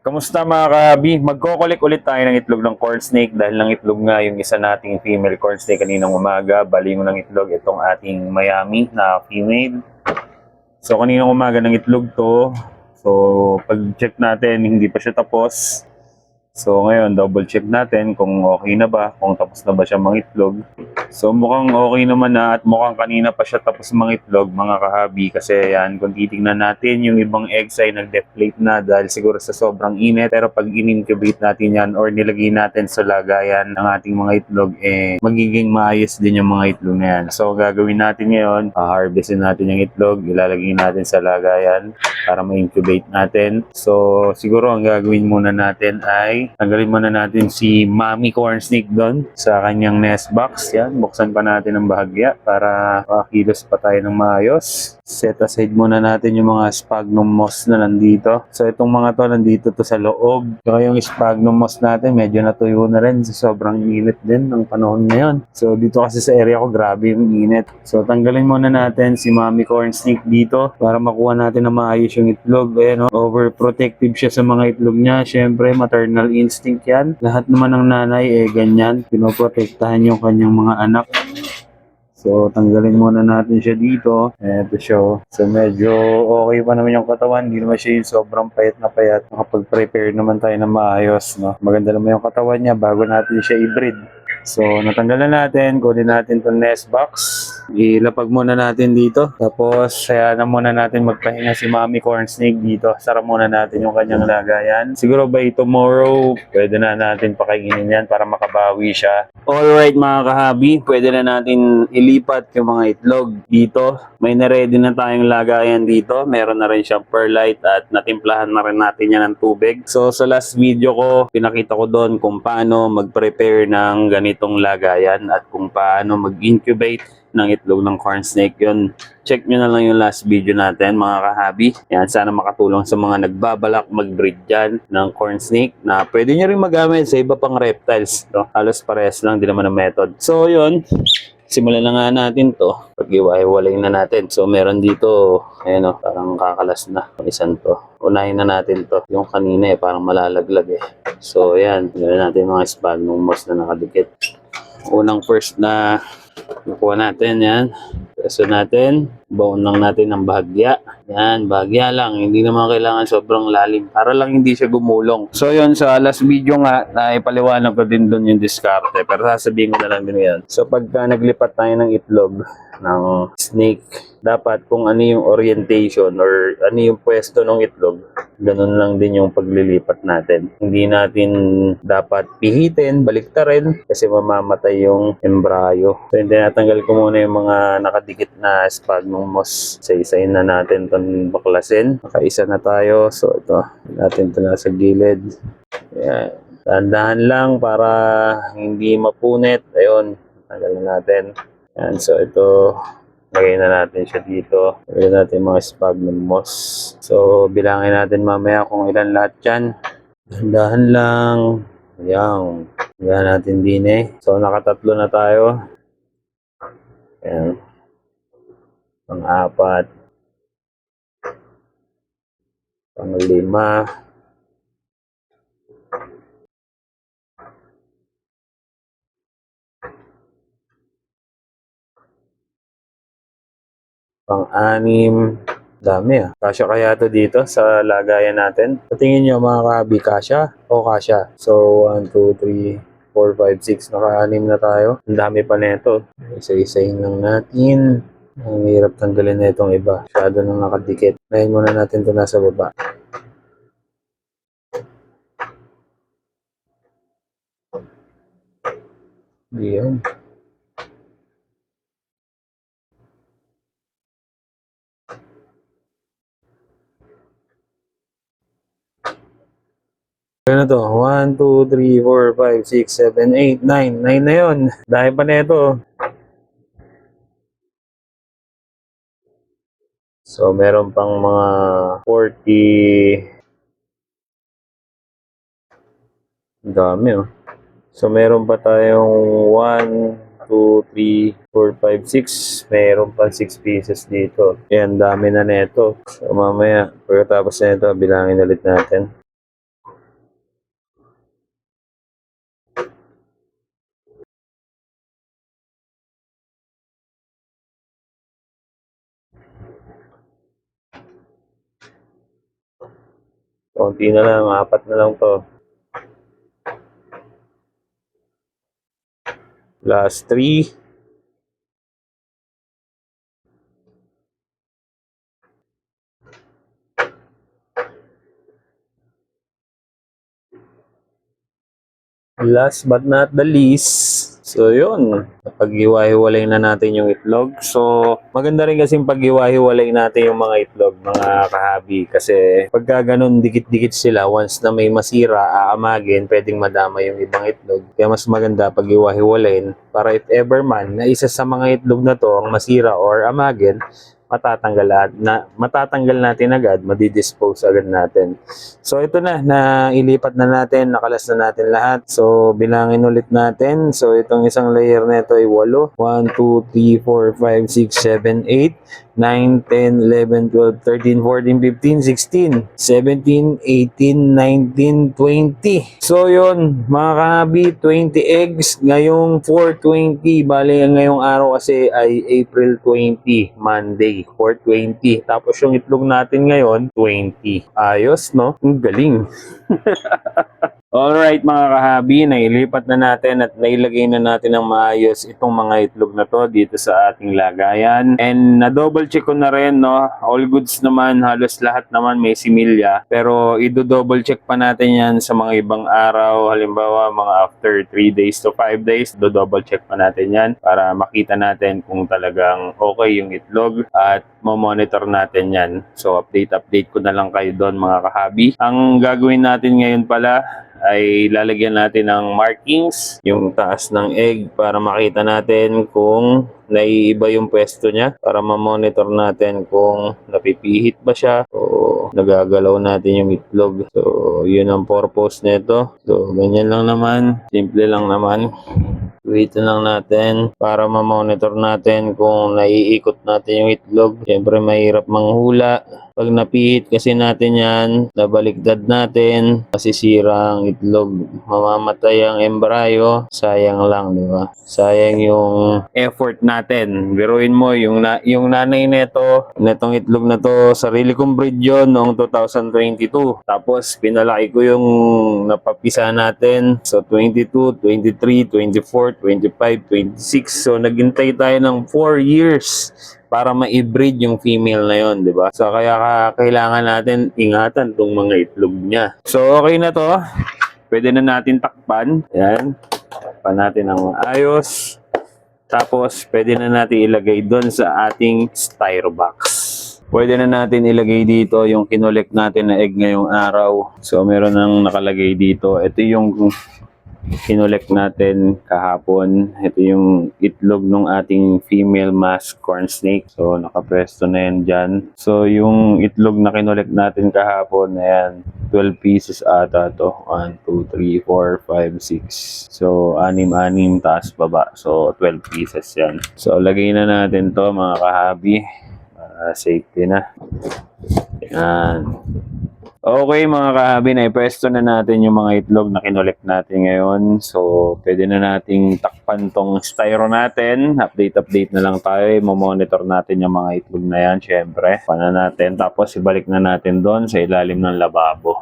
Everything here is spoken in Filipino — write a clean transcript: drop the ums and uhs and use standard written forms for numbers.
Kamusta mga kahabi? Magko-collect ulit tayo ng itlog ng corn snake dahil ng itlog nga yung isa nating female corn snake kaninang umaga. Bali mo ng itlog itong ating Miami na female. So kaninang umaga ng itlog to. So pag-check natin hindi pa siya tapos. So ngayon double check natin kung okay na ba, kung tapos na ba siya mangitlog. So mukhang okay naman na at mukhang kanina pa siya tapos mangitlog mga kahabi kasi yan kung titingnan natin yung ibang eggs ay nag-deflate na dahil siguro sa sobrang init, pero pag in-incubate natin yan or nilagay natin sa lagayan ng ating mga itlog magiging maayos din yung mga itlog na yan. So gagawin natin ngayon, harvestin natin yung itlog, ilalagay natin sa lagayan para ma-incubate natin. So siguro ang gagawin muna natin ay tanggalin muna natin si Mommy Corn Snake doon sa kanyang nest box. Yan, buksan pa natin ang bahagya para makakilos pa tayo ng maayos. Set aside muna natin yung mga sphagnum moss na nandito. So itong mga to nandito to sa loob. Kaya yung sphagnum moss natin medyo natuyo na rin sa sobrang init din ng panahon ngayon. So dito kasi sa area ko grabe yung init. So tanggalin muna natin si Mommy Corn Snake dito para makuha natin na maayos yung itlog. Ayan, overprotective siya sa mga itlog niya. Syempre maternal instinct yan. Lahat naman ng nanay ganyan. Pinoprotektahan yung kanyang mga anak. So, tanggalin muna natin siya dito. Ito siya. So, medyo okay pa naman yung katawan. Hindi naman siya yung sobrang payat na payat. Nakapag-prepare naman tayo na maayos. No? Maganda naman yung katawan niya bago natin siya i-breed. So, natanggalan natin. Kunin natin itong nest box. Ilapag muna natin dito. Tapos, kaya na muna natin magpahinga si Mommy Corn Snake dito. Sara muna natin yung kanyang lagayan. Siguro by tomorrow, pwede na natin pakainin yan para makabawi siya. Alright mga kahabi, pwede na natin ilipat yung mga itlog dito. May na-ready na tayong lagayan dito. Meron na rin siyang perlite at natimplahan na rin natin yan ng tubig. So sa last video ko, pinakita ko doon kung paano mag-prepare ng ganitong lagayan at kung paano mag-incubate ng itlog ng corn snake. Yun, check nyo na lang yung last video natin mga kahabi. Yan, sana makatulong sa mga nagbabalak mag-breed dyan ng corn snake na pwede nyo rin magamit sa iba pang reptiles. No? Halos parehas lang din naman ang method. So yun, simulan na nga natin to. Pag-iwa-iwalay na natin. So meron dito, ayan o, parang kakalas na. Isan to. Unahin na natin to. Yung kanina parang malalaglag So ayan, meron natin mga sphagnum moss na nakadikit. Unang first na nakuha natin yan. Peso natin. Baon lang natin ng bahagya. Yan, bahagya lang. Hindi naman kailangan sobrang lalim. Para lang hindi siya gumulong. So yun, sa last video nga, naipaliwanag ko din doon yung diskarte. Pero sasabihin ko na lang din yan. So pagka naglipat tayo ng itlog ng snake, dapat kung ano yung orientation or ano yung pwesto ng itlog, ganun lang din yung paglilipat natin. Hindi natin dapat pihitin, baliktarin kasi mamamatay yung embryo. So hindi, natanggal ko muna yung mga nakadikit na sphagnum moss. Isa-isahin na natin itong baklasin. Nakaisa na tayo. So ito, natin ito nasa gilid. Ayan. Dahan-dahan lang para hindi mapunit. Ayun, tanggal na natin. Ayan, so ito, lagay na natin siya dito. Lagay natin mga sphagnum moss. So, bilangin natin mamaya kung ilan lahat yan. Dahan lang. Ayan. Lagyan natin din So, nakatatlo na tayo. Ayan. Pang-apat. Pang-lima. Pang-anim. Dami Kasya kaya to dito sa lagayan natin. Patingin nyo mga kabi, kasya o kasya? So 1, 2, 3, 4, 5, 6. Naka-anim na tayo. Ang dami pa nito. Isa-isahin lang natin. Ang hirap tanggalin na itong iba. Masyado nang nakadikit. Ngayon muna natin ito nasa baba. Yan. Ano to? 1, 2, 3, 4, 5, 6, 7, 8, 9. 9 na yun. Dahil pa nito. So, meron pang mga 40. Dami So, meron pa tayong 1, 2, 3, 4, 5, 6. Meron pa 6 pieces dito. Yan, dami na neto. So, mamaya, pagkatapos na ito, bilangin ulit natin. Konti na lang, 4 na lang to. Last 3. Last but not the least, so yun, pag-iwa-hiwalay na natin yung itlog. So, maganda rin kasing pag-iwa-hiwalay natin yung mga itlog, mga kahabi. Kasi pagka ganun, dikit-dikit sila, once na may masira, aamagin, pwedeng madama yung ibang itlog. Kaya mas maganda pag-iwa-hiwalayin para if ever man na isa sa mga itlog na to ang masira or amagin, matatanggal natin agad, madidispose agad natin. So ito na ilipat na natin, nakalas na natin lahat. So bilangin ulit natin. So itong isang layer nito ay 8. 1, 2, 3, 4, 5, 6, 7, 8, 9, 10, 11, 12, 13, 14, 15, 16, 17, 18, 19, 20. So yun, mga kahabi, 20 eggs. Ngayong 4:20, bali ngayong araw kasi ay April 20, Monday, 4:20. Tapos yung itlog natin ngayon, 20. Ayos, no? Ang galing. Alright mga kahabi, nailipat na natin at nailagay na natin ng maayos itong mga itlog na to dito sa ating lagayan. And na-double check ko na rin, no? All goods naman, halos lahat naman may similya. Pero i-double check pa natin yan sa mga ibang araw. Halimbawa, mga after 3 days to 5 days, double check pa natin yan para makita natin kung talagang okay yung itlog at monitor natin yan. So update ko na lang kayo doon mga kahabi. Ang gagawin natin ngayon pala ay lalagyan natin ng markings yung taas ng egg para makita natin kung naiiba yung pwesto niya, para ma-monitor natin kung napipihit ba siya o nagagalaw natin yung itlog. So yun ang purpose nito. So ganyan lang naman, simple lang naman. Wait lang natin para ma-monitor natin kung naiikot natin yung itlog. Siyempre mahirap manghula. Pag napihit kasi natin yan, nabaliktad natin, masisira ang itlog. Mamamatay ang embryo, sayang lang, di ba? Sayang yung effort natin. Biruin mo, yung nanay netong itlog na to, sarili kong breed yun noong 2022. Tapos pinalaki ko yung napapisa natin. So 22, 23, 24, 25, 26. So naghintay tayo ng 4 years para ma-breed yung female na yon, di ba? So kaya kailangan natin ingatan tong mga itlog niya. So okay na to. Pwede na natin takpan. Yan. Takpan natin ng ayos. Tapos pwede na natin ilagay doon sa ating styro box. Pwede na natin ilagay dito yung kinolect natin na egg ngayong araw. So meron nang nakalagay dito. Ito yung kinolect natin kahapon. Ito yung itlog ng ating female mask corn snake. So nakapwesto na yan dyan. So yung itlog na kinolect natin kahapon, ayan, 12 pieces ata to. 1, 2, 3, 4, 5, 6. So 6 taas baba. So 12 pieces yan. So lagay na natin to mga kahabi. Safety na. Yan. Okay mga kahabi, naipwesto na natin yung mga itlog na kinolect natin ngayon. So, pwede na nating takpan tong styro natin. Update na lang tayo. Monitor natin yung mga itlog na yan, syempre. Pana natin. Tapos, ibalik na natin doon sa ilalim ng lababo.